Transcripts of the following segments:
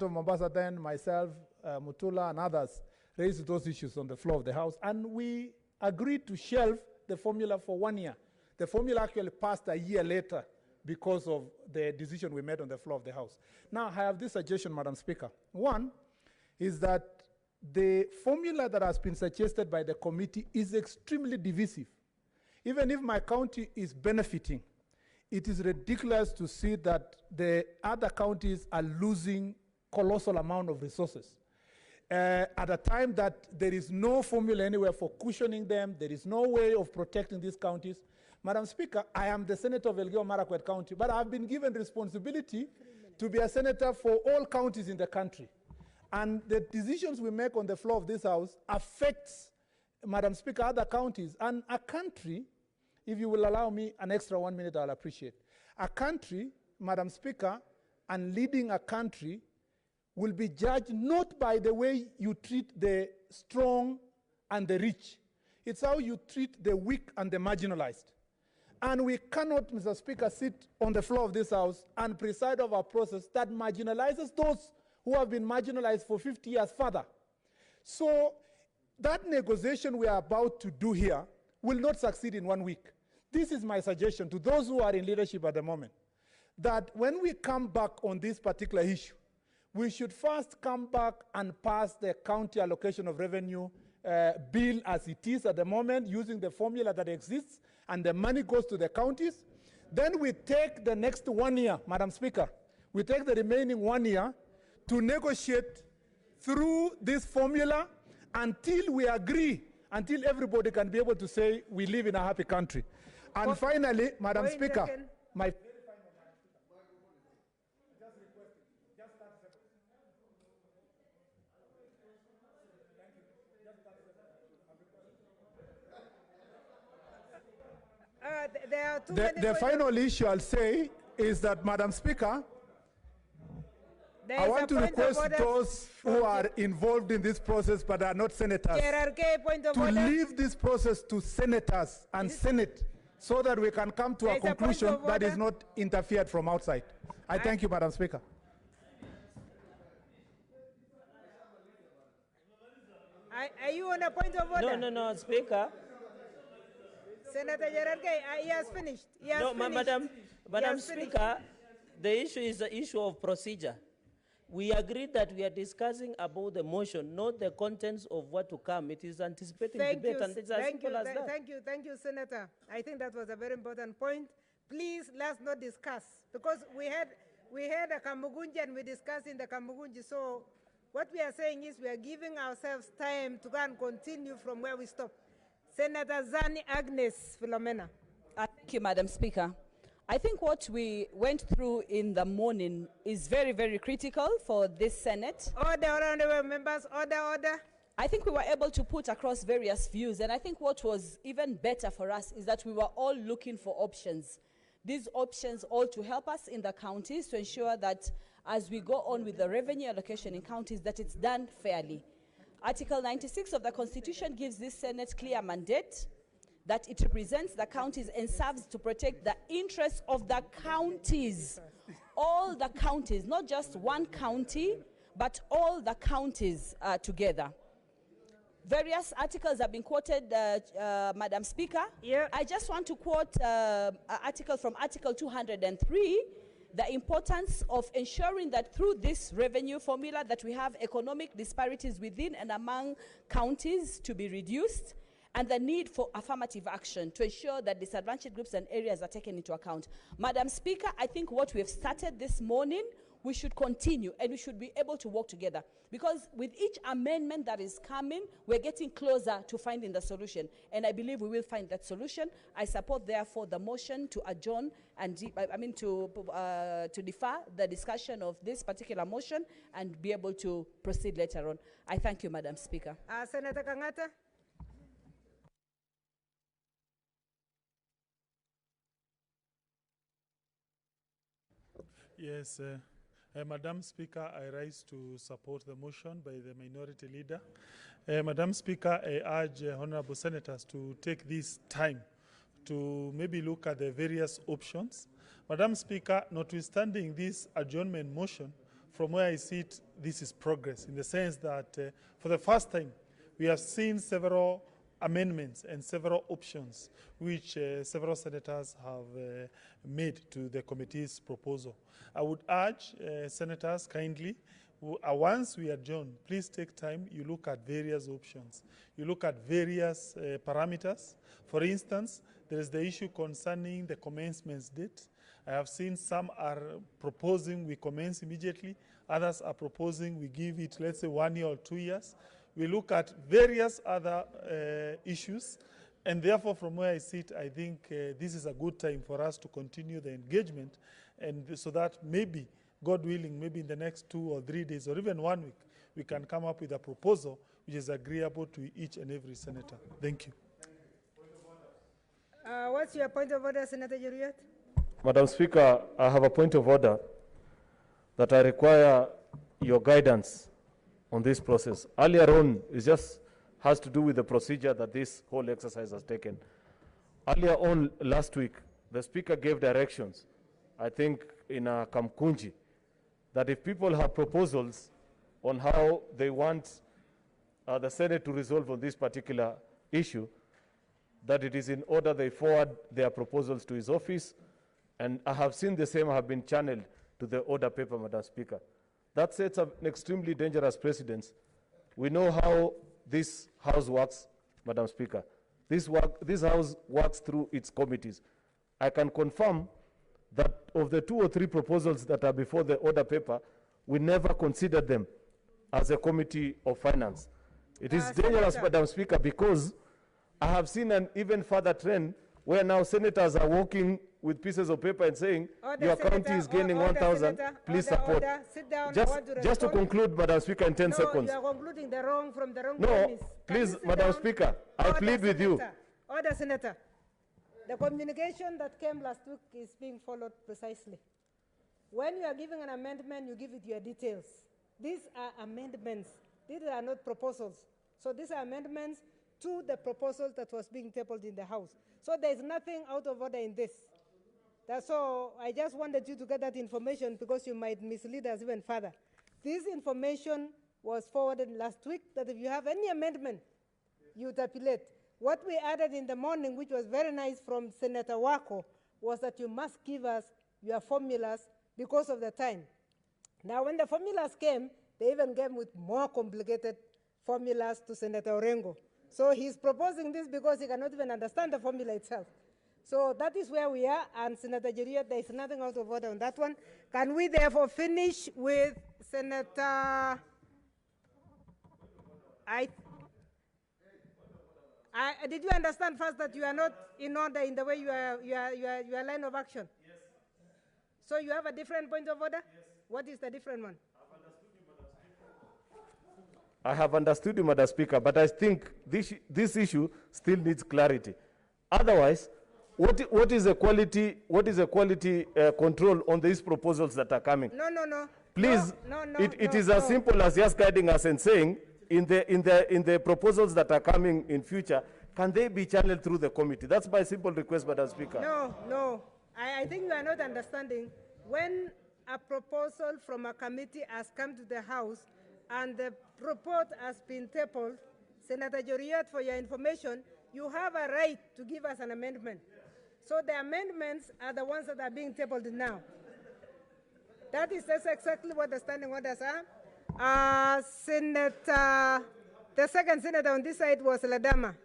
Mombasa then, myself, Mutula, and others raised those issues on the floor of the House, and we agreed to shelve the formula for 1 year. The formula actually passed a year later because of the decision we made on the floor of the House. Now, I have this suggestion, Madam Speaker. One is that the formula that has been suggested by the committee is extremely divisive. Even if my county is benefiting, it is ridiculous to see that the other counties are losing colossal amount of resources. At a time that there is no formula anywhere for cushioning them, there is no way of protecting these counties. Madam Speaker, I am the senator of Elgeyo Marakwet County, but I've been given responsibility to be a senator for all counties in the country. And the decisions we make on the floor of this House affects, Madam Speaker, other counties. And a country, if you will allow me an extra 1 minute, I'll appreciate. A country, Madam Speaker, and leading a country will be judged not by the way you treat the strong and the rich. It's how you treat the weak and the marginalized. And we cannot, Mr. Speaker, sit on the floor of this House and preside over a process that marginalizes those who have been marginalized for 50 years further. So that negotiation we are about to do here will not succeed in 1 week. This is my suggestion to those who are in leadership at the moment, that when we come back on this particular issue, we should first come back and pass the county allocation of revenue bill as it is at the moment, using the formula that exists, and the money goes to the counties. Then we take the next 1 year, Madam Speaker, we take the remaining 1 year to negotiate through this formula until we agree, until everybody can be able to say we live in a happy country. And finally, Madam Speaker, my the final issue I'll say is that, Madam Speaker, I want to request those who are involved in this process but are not senators to leave this process to senators and Senate so that we can come to a conclusion that is not interfered from outside. I thank you, Madam Speaker. Are you on a point of order? No, Speaker. Senator Jerarke, he has finished. He has finished. Madam Speaker, the issue is the issue of procedure. We agreed that we are discussing about the motion, not the contents of what to come. It is anticipating debate, and it's as simple as that. Thank you, Senator. I think that was a very important point. Please, let's not discuss, because we had a Kamugunji and we discussed in the Kamugunji. So what we are saying is we are giving ourselves time to go and continue from where we stopped. Senator Zani Agnes Philomena. Thank you, Madam Speaker. I think what we went through in the morning is very, very critical for this Senate. Order, members, order. I think we were able to put across various views, and I think what was even better for us is that we were all looking for options. These options all to help us in the counties to ensure that as we go on with the revenue allocation in counties, that it's done fairly. Article 96 of the Constitution gives this Senate clear mandate that it represents the counties and serves to protect the interests of the counties. All the counties, not just one county, but all the counties together. Various articles have been quoted, Madam Speaker. Yeah. I just want to quote an article from Article 203, the importance of ensuring that through this revenue formula that we have economic disparities within and among counties to be reduced, and the need for affirmative action to ensure that disadvantaged groups and areas are taken into account. Madam Speaker, I think what we have started this morning, we should continue and we should be able to work together, because with each amendment that is coming, we're getting closer to finding the solution, and I believe we will find that solution. I support, therefore, the motion to adjourn and to defer the discussion of this particular motion and be able to proceed later on. I thank you, Madam Speaker. Senator Kangata. Yes, Madam Speaker, I rise to support the motion by the minority leader. Madam Speaker, I urge honorable senators to take this time to maybe look at the various options. Madam Speaker, notwithstanding this adjournment motion, from where I see it, this is progress in the sense that for the first time, we have seen several amendments and several options which several senators have made to the committee's proposal. I would urge senators kindly, once we adjourn, please take time, you look at various options. You look at various parameters. For instance, there is the issue concerning the commencement date. I have seen some are proposing we commence immediately. Others are proposing we give it, let's say, 1 year or 2 years. We look at various other issues. And therefore, from where I sit, I think this is a good time for us to continue the engagement, and so that maybe, God willing, maybe in the next 2 or 3 days or even 1 week, we can come up with a proposal which is agreeable to each and every senator. Thank you. What's your point of order, Senator Juriat? Madam Speaker, I have a point of order that I require your guidance on this process. Earlier on, it just has to do with the procedure that this whole exercise has taken. Earlier on last week, the Speaker gave directions, I think in Kamkunji, that if people have proposals on how they want the Senate to resolve on this particular issue, that it is in order they forward their proposals to his office, and I have seen the same have been channeled to the order paper, Madam Speaker. That sets up an extremely dangerous precedence. We know how this House works, Madam Speaker. This House works through its committees. I can confirm that of the 2 or 3 proposals that are before the order paper, we never considered them as a committee of finance. It is dangerous, Madam Speaker, because I have seen an even further trend where now senators are walking with pieces of paper and saying, your county is gaining 1,000, please support. Sit down. Just to conclude, Madam Speaker, in 10 seconds. You are concluding from the wrong No, premise. please, Madam Speaker, I plead with you. Order, Senator. The communication that came last week is being followed precisely. When you are giving an amendment, you give it your details. These are amendments. These are not proposals. So these are amendments to the proposal that was being tabled in the House. So there is nothing out of order in this. That's all. I just wanted you to get that information because you might mislead us even further. This information was forwarded last week that if you have any amendment, you tabulate. What we added in the morning, which was very nice from Senator Wako, was that you must give us your formulas because of the time. Now, when the formulas came, they even came with more complicated formulas to Senator Orengo. So he's proposing this because he cannot even understand the formula itself. So that is where we are, and Senator Juriat, there is nothing out of order on that one. Can we therefore finish with Senator... did you understand first that you are not in order in the way you are your line of action? Yes. So you have a different point of order? Yes. What is the different one? I have understood you, Madam Speaker, but I think this issue still needs clarity. Otherwise, what is the quality control on these proposals that are coming? No. Please, it is as simple as just guiding us and saying, in the proposals that are coming in future, can they be channeled through the committee? That's my simple request, Madam Speaker. No. I think you are not understanding. When a proposal from a committee has come to the House and the report has been tabled, Senator Juriat, for your information, you have a right to give us an amendment. So the amendments are the ones that are being tabled now. That is exactly what the standing orders are. Senator, the second senator on this side was Ladama.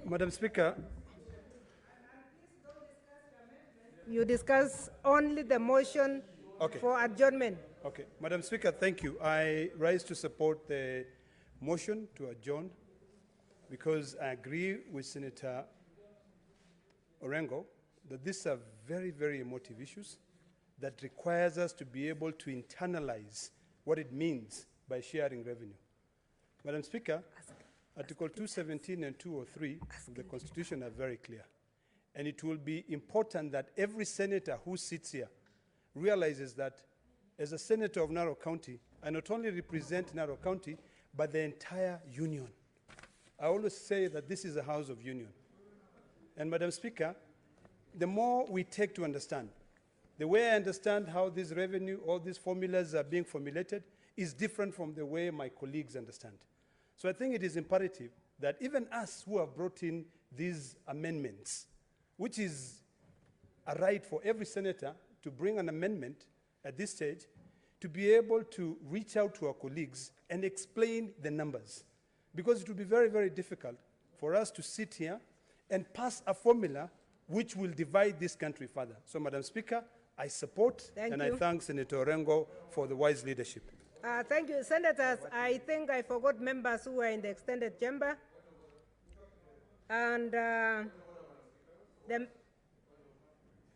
Madam Speaker. You discuss only the motion for adjournment. Okay. Madam Speaker, thank you. I rise to support the motion to adjourn because I agree with Senator Orengo that these are very, very emotive issues that requires us to be able to internalize what it means by sharing revenue. Madam Speaker, Article 217 and 203 of the Constitution are very clear. And it will be important that every senator who sits here realizes that as a senator of Narok County, I not only represent Narok County, but the entire union. I always say that this is a house of union. And Madam Speaker, the more we take to understand, the way I understand how this revenue, all these formulas are being formulated is different from the way my colleagues understand. So I think it is imperative that even us who have brought in these amendments, which is a right for every senator to bring an amendment at this stage, to be able to reach out to our colleagues and explain the numbers. Because it will be very, very difficult for us to sit here and pass a formula which will divide this country further. So, Madam Speaker, I support and I thank Senator Orengo for the wise leadership. Thank you. Senators, I think I forgot members who were in the extended chamber. And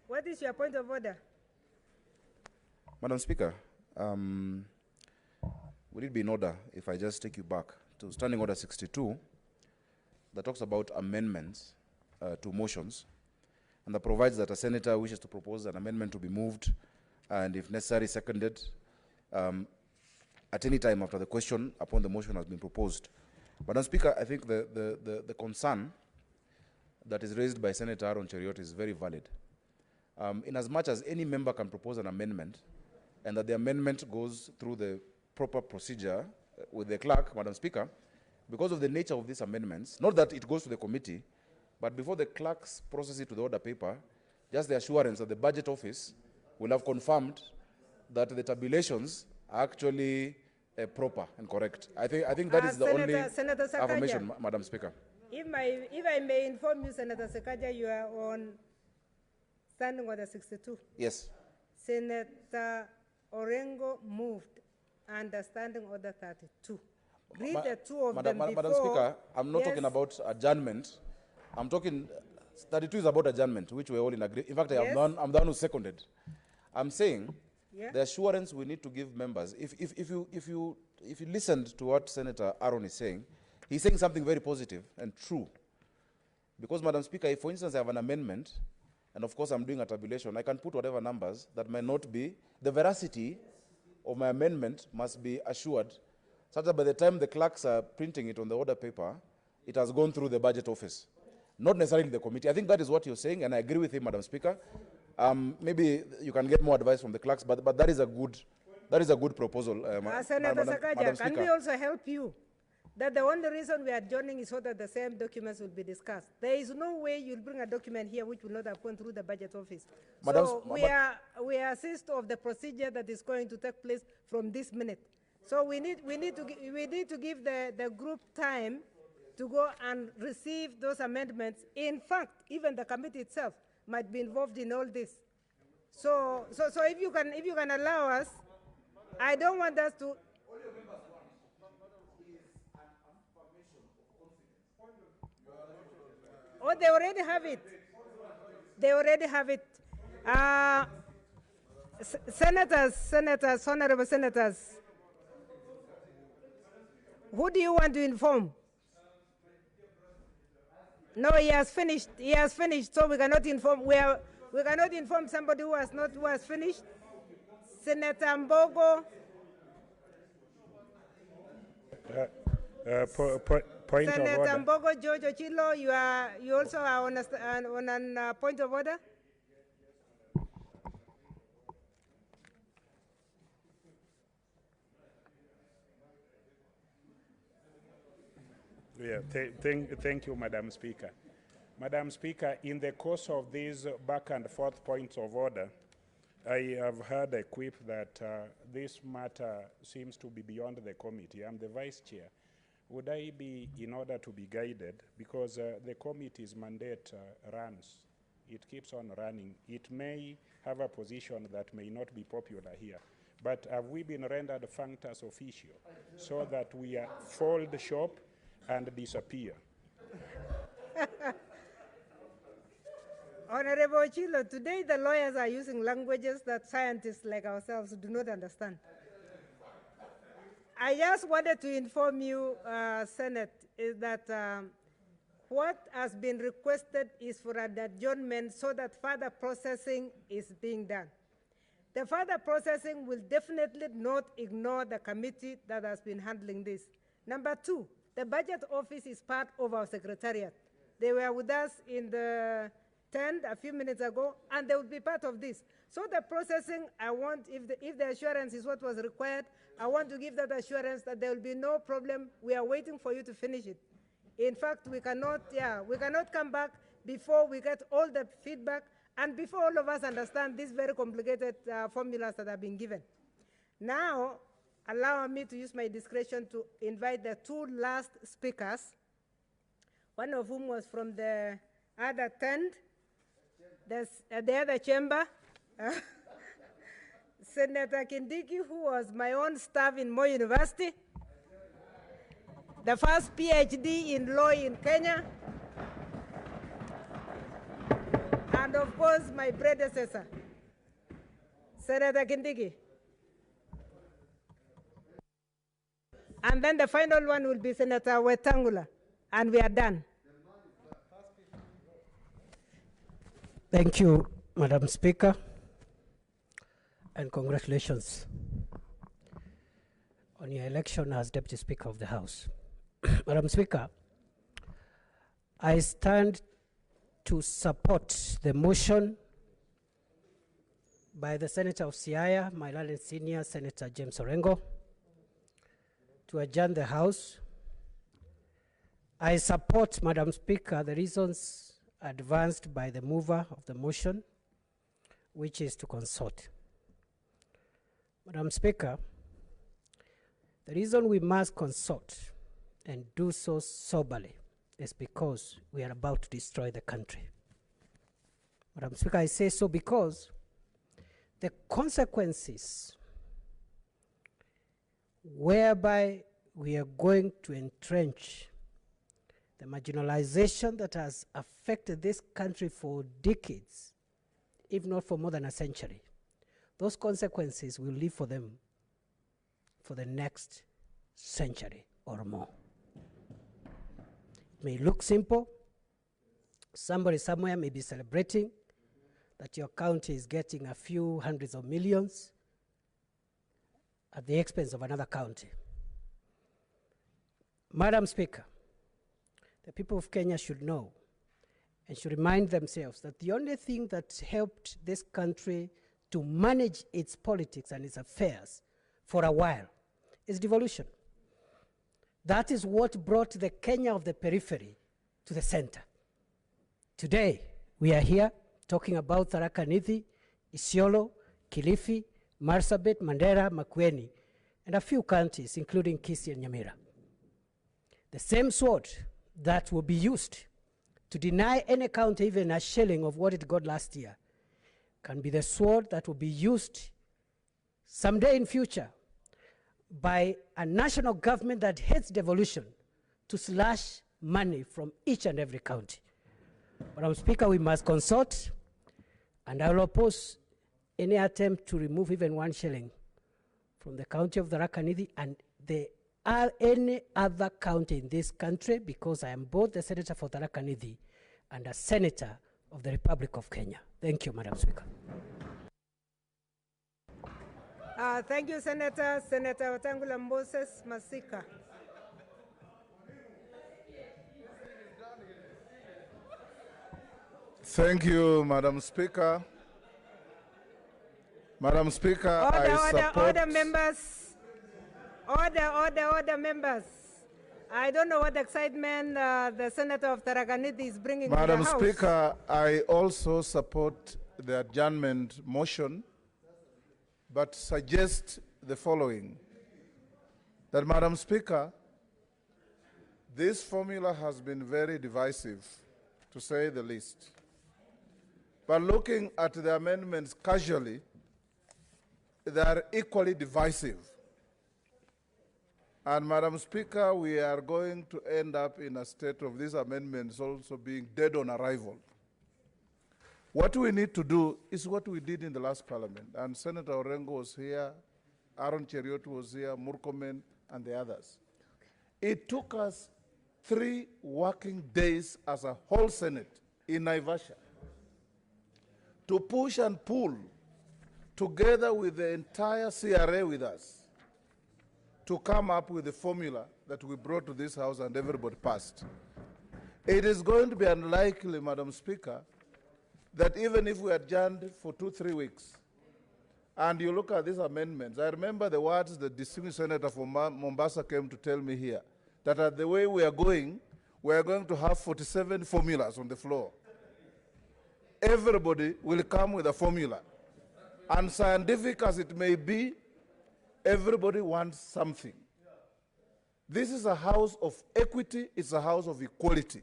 what is your point of order? Madam Speaker, would it be in order if I just take you back to Standing Order 62 that talks about amendments to motions, and that provides that a senator wishes to propose an amendment to be moved and, if necessary, seconded at any time after the question upon the motion has been proposed. Madam Speaker, I think the concern that is raised by Senator Aaron Cheriot is very valid. In as much as any member can propose an amendment and that the amendment goes through the proper procedure with the clerk, Madam Speaker, because of the nature of these amendments, not that it goes to the committee, but before the clerks process it to the order paper, just the assurance that the budget office will have confirmed that the tabulations are actually proper and correct. I think that is the only affirmation, Madam Speaker. If I may inform you, Senator Sakaja, you are on Standing Order 62. Yes. Senator Orengo moved under Standing Order 32. Read the two of them before. Madam Speaker, I'm not talking about adjournment. I'm talking, 32 is about adjournment, which we're all in agreement. In fact, I'm the one who seconded. I'm saying the assurance we need to give members. If you listened to what Senator Aaron is saying, he's saying something very positive and true. Because, Madam Speaker, if, for instance, I have an amendment, and of course I'm doing a tabulation, I can put whatever numbers that may not be, the veracity of my amendment must be assured, such that by the time the clerks are printing it on the order paper, it has gone through the budget office, not necessarily the committee. I think that is what you're saying, and I agree with him, Madam Speaker. Maybe you can get more advice from the clerks, but that is a good proposal. Senator Sakaja, can we also help you? That the only reason we are adjourning is so that the same documents will be discussed. There is no way you'll bring a document here which will not have gone through the budget office. So we assist of the procedure that is going to take place from this minute. So we need to give the group time to go and receive those amendments. In fact, even the committee itself might be involved in all this. So if you can allow us, I don't want us to. Oh, they already have it. They already have it. Senators, honorable senators, who do you want to inform? No, he has finished. He has finished, so we cannot inform. We cannot inform somebody who has finished. Senator Mbogo. Point Senator of order. Mbogo, George Ochilo, you also are on a point of order. Yeah, thank you, Madam Speaker. Madam Speaker, in the course of these back and forth points of order, I have heard a quip that this matter seems to be beyond the committee. I'm the vice chair. Would I be in order to be guided? Because the committee's mandate runs. It keeps on running. It may have a position that may not be popular here. But have we been rendered functus officio so that we fold shop and disappear? Honorable Chilo, today the lawyers are using languages that scientists like ourselves do not understand. I just wanted to inform you, Senate, is that what has been requested is for an adjournment so that further processing is being done. The further processing will definitely not ignore the committee that has been handling this. Number two, The budget office is part of our secretariat. They were with us in the tent a few minutes ago, and they will be part of this. So the processing, I want, if the assurance is what was required, I want to give that assurance that there will be no problem. We are waiting for you to finish it. In fact, we cannot come back before we get all the feedback and before all of us understand these very complicated formulas that have been given. Now, allow me to use my discretion to invite the two last speakers, one of whom was from the other tent, the other chamber, Senator Kindiki, who was my own staff in Moi University, the first PhD in law in Kenya, and of course my predecessor, Senator Kindiki. And then the final one will be Senator Wetangula, and we are done. Thank you, Madam Speaker, and congratulations on your election as Deputy Speaker of the House. Madam Speaker, I stand to support the motion by the Senator of Siaya, my learned senior Senator James Orengo, to adjourn the House. I support, Madam Speaker, the reasons advanced by the mover of the motion, which is to consult. Madam Speaker, the reason we must consult and do so soberly is because we are about to destroy the country. Madam Speaker, I say so because the consequences whereby we are going to entrench the marginalization that has affected this country for decades, if not for more than a century, those consequences will live for them for the next century or more. It may look simple. Somebody somewhere may be celebrating that your county is getting a few hundreds of millions at the expense of another county. Madam Speaker, the people of Kenya should know and should remind themselves that the only thing that helped this country to manage its politics and its affairs for a while is devolution. That is what brought the Kenya of the periphery to the center. Today, we are here talking about Tharaka Nithi, Isiolo, Kilifi, Marsabit, Mandera, Makueni, and a few counties, including Kisii and Nyamira. The same sword that will be used to deny any county even a shilling of what it got last year can be the sword that will be used someday in future by a national government that hates devolution to slash money from each and every county. Madam Speaker, we must consult, and I will oppose any attempt to remove even 1 shilling from the county of Tharaka Nithi and any other county in this country, because I am both the Senator for Tharaka Nithi and a Senator of the Republic of Kenya. Thank you, Madam Speaker. Thank you, Senator. Senator Wetangula Moses Masika. Thank you, Madam Speaker. Madam Speaker, Order, members. Order, members. I don't know what excitement the Senator of Tharaka Nithi is bringing to the House. Madam Speaker, I also support the adjournment motion, but suggest the following. That, Madam Speaker, this formula has been very divisive, to say the least. But looking at the amendments casually, they are equally divisive. And Madam Speaker, we are going to end up in a state of these amendments also being dead on arrival. What we need to do is what we did in the last parliament. And Senator Orengo was here, Aaron Cheriot was here, Murkomen, and the others. It took us 3 working days as a whole Senate in Naivasha to push and pull together with the entire CRA with us to come up with a formula that we brought to this House and everybody passed. It is going to be unlikely, Madam Speaker, that even if we adjourned for 2-3 weeks, and you look at these amendments, I remember the words the distinguished senator from Mombasa came to tell me here, that at the way we are going to have 47 formulas on the floor. Everybody will come with a formula. And scientific as it may be, everybody wants something. This is a house of equity, it's a house of equality.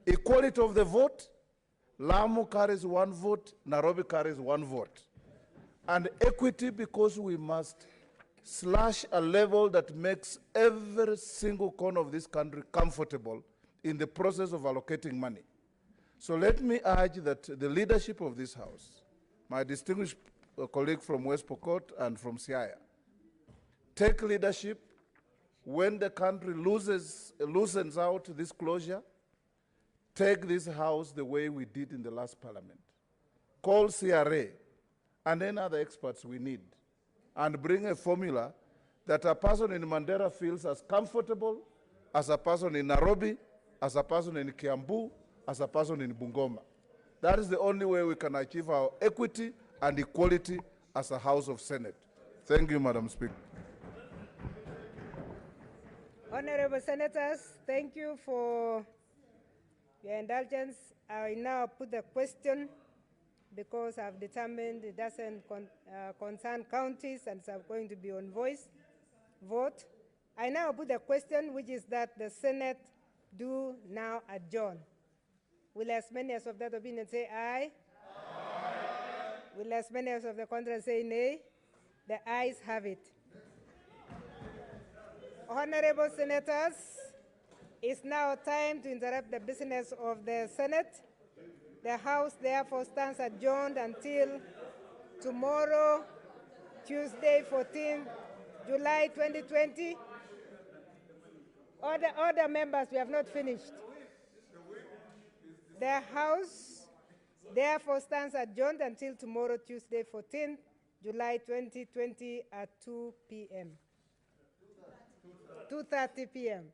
Equality of the vote, Lamu carries 1 vote, Nairobi carries 1 vote. And equity because we must slash a level that makes every single corner of this country comfortable in the process of allocating money. So let me urge that the leadership of this House, my distinguished colleague from West Pokot and from Siaya, take leadership when the country loosens out this closure. Take this House the way we did in the last Parliament. Call CRA and any other experts we need and bring a formula that a person in Mandera feels as comfortable as a person in Nairobi, as a person in Kiambu, as a person in Bungoma. That is the only way we can achieve our equity and equality as a House of Senate. Thank you, Madam Speaker. Honorable Senators, thank you for your indulgence. I now put the question because I've determined it doesn't concern counties and it's going to be on vote. I now put the question, which is that the Senate do now adjourn. Will as many as of that opinion say aye? Aye. Will as many as of the contrary say nay? The ayes have it. Honorable Senators, it's now time to interrupt the business of the Senate. The House therefore stands adjourned until tomorrow, Tuesday, 14th July 2020. Order members, we have not finished. The House therefore stands adjourned until tomorrow, Tuesday, 14th July 2020 at 2 p.m. 2:30 p.m.